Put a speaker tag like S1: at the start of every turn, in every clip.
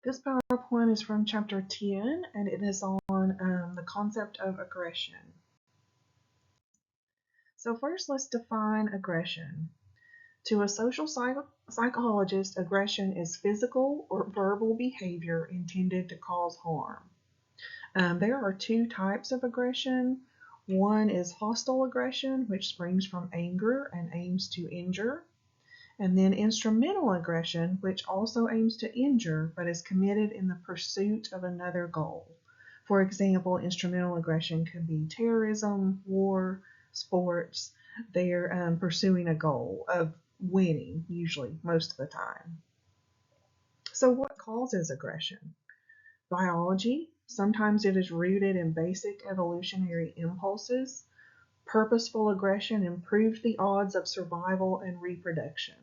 S1: This PowerPoint is from Chapter 10, and it is on the concept of aggression. So first, let's define aggression. To a social psychologist, aggression is physical or verbal behavior intended to cause harm. There are two types of aggression. One is hostile aggression, which springs from anger and aims to injure. And then instrumental aggression, which also aims to injure but is committed in the pursuit of another goal. For example, instrumental aggression could be terrorism, war, sports. They're pursuing a goal of winning, usually, most of the time. So what causes aggression? Biology. Sometimes it is rooted in basic evolutionary impulses. Purposeful aggression improves the odds of survival and reproduction.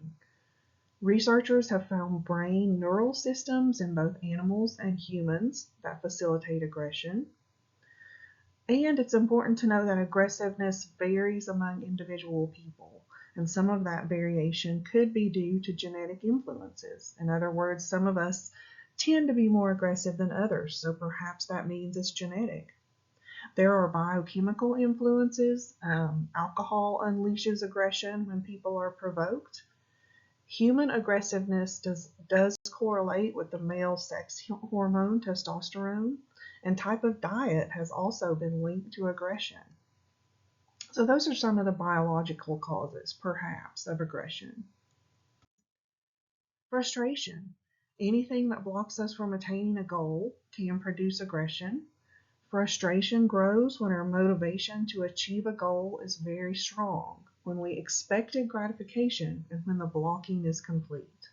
S1: Researchers have found brain neural systems in both animals and humans that facilitate aggression. And it's important to know that aggressiveness varies among individual people, and some of that variation could be due to genetic influences. In other words, some of us tend to be more aggressive than others, so perhaps that means it's genetic. There are biochemical influences. Alcohol unleashes aggression when people are provoked. Human aggressiveness does correlate with the male sex hormone testosterone, and type of diet has also been linked to aggression. So those are some of the biological causes, perhaps, of aggression. Frustration. Anything that blocks us from attaining a goal can produce aggression. Frustration grows when our motivation to achieve a goal is very strong, when we expected gratification, and when the blocking is complete.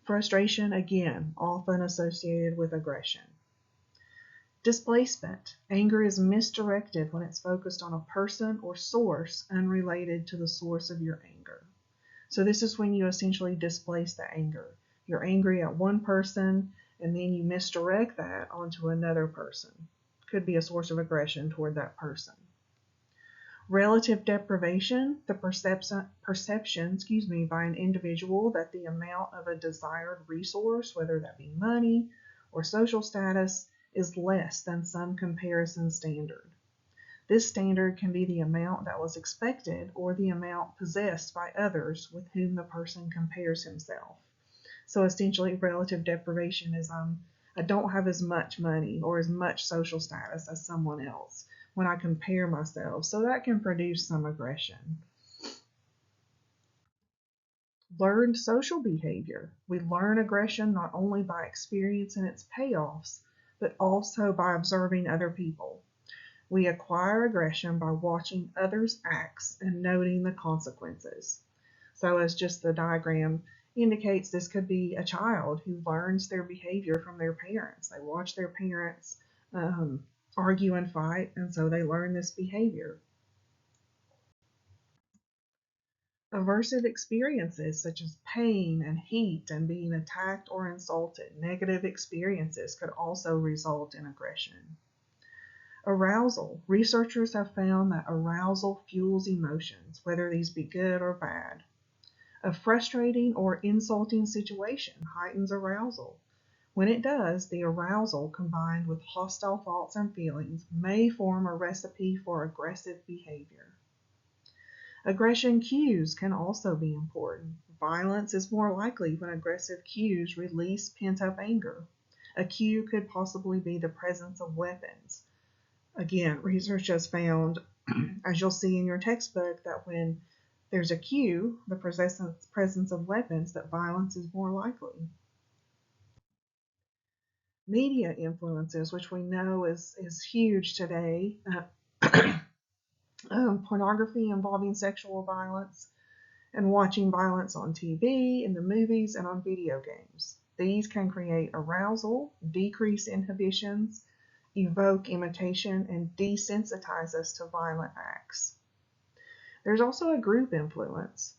S1: Frustration, again, often associated with aggression. Displacement. Anger is misdirected when it's focused on a person or source unrelated to the source of your anger. So this is when you essentially displace the anger. You're angry at one person, and then you misdirect that onto another person. Could be a source of aggression toward that person. Relative deprivation, the perception by an individual that the amount of a desired resource, whether that be money or social status, is less than some comparison standard. This standard can be the amount that was expected or the amount possessed by others with whom the person compares himself. So essentially, relative deprivation is I don't have as much money or as much social status as someone else when I compare myself. So that can produce some aggression. Learned social behavior. We learn aggression not only by experiencing its payoffs, but also by observing other people. We acquire aggression by watching others' acts and noting the consequences. So as just the diagram indicates, this could be a child who learns their behavior from their parents. They watch their parents argue and fight, and so they learn this behavior. Aversive experiences such as pain and heat and being attacked or insulted, negative experiences could also result in aggression. Arousal. Researchers have found that arousal fuels emotions, whether these be good or bad. A frustrating or insulting situation heightens arousal. When it does, the arousal combined with hostile thoughts and feelings may form a recipe for aggressive behavior. Aggression cues can also be important. Violence is more likely when aggressive cues release pent-up anger. A cue could possibly be the presence of weapons. Again, research has found, as you'll see in your textbook, that when there's a cue, the presence of weapons, that violence is more likely. Media influences, which we know is huge today. Pornography involving sexual violence, and watching violence on TV, in the movies, and on video games. These can create arousal, decrease inhibitions, evoke imitation, and desensitize us to violent acts. There's also a group influence.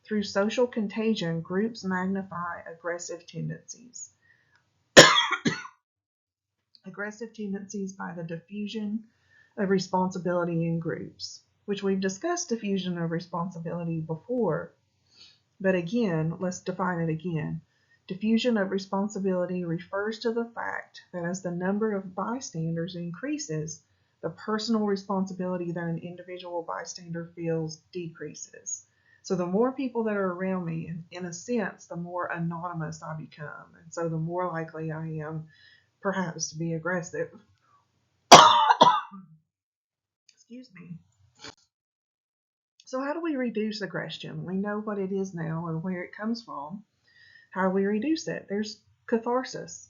S1: Through social contagion, groups magnify aggressive tendencies. Aggressive tendencies by the diffusion of responsibility in groups, which we've discussed diffusion of responsibility before. But again, let's define it again. Diffusion of responsibility refers to the fact that as the number of bystanders increases, the personal responsibility that an individual bystander feels decreases. So the more people that are around me, in a sense, the more anonymous I become. And so the more likely I am perhaps to be aggressive. Excuse me. So how do we reduce aggression? We know what it is now and where it comes from. How do we reduce it? There's catharsis.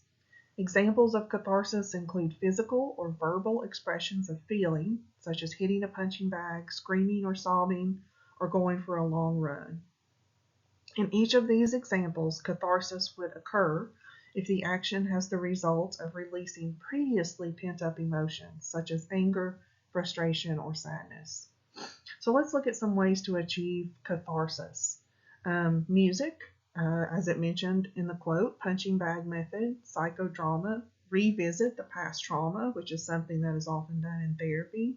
S1: Examples of catharsis include physical or verbal expressions of feeling, such as hitting a punching bag, screaming or sobbing, or going for a long run. In each of these examples, catharsis would occur if the action has the result of releasing previously pent-up emotions, such as anger, frustration, or sadness. So let's look at some ways to achieve catharsis. Music, as it mentioned in the quote, punching bag method, psychodrama, revisit the past trauma, which is something that is often done in therapy,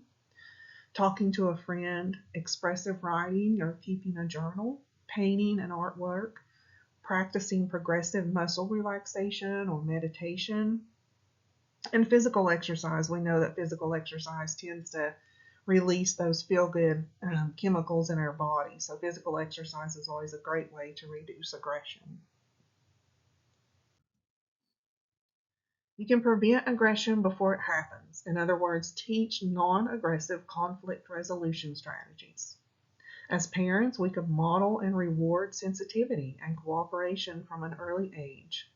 S1: talking to a friend, expressive writing or keeping a journal, painting and artwork, practicing progressive muscle relaxation or meditation, and physical exercise. We know that physical exercise tends to release those feel-good chemicals in our body. So physical exercise is always a great way to reduce aggression. You can prevent aggression before it happens. In other words, teach non-aggressive conflict resolution strategies. As parents, we could model and reward sensitivity and cooperation from an early age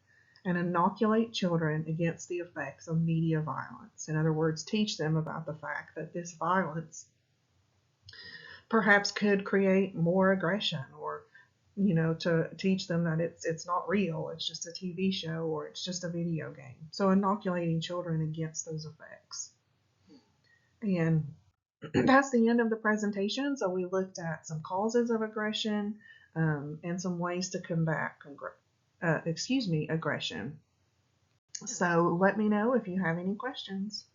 S1: and inoculate children against the effects of media violence. In other words, teach them about the fact that this violence perhaps could create more aggression, or to teach them that it's not real, it's just a TV show or it's just a video game. So inoculating children against those effects. And that's the end of the presentation. So we looked at some causes of aggression and some ways to combat aggression. So let me know if you have any questions.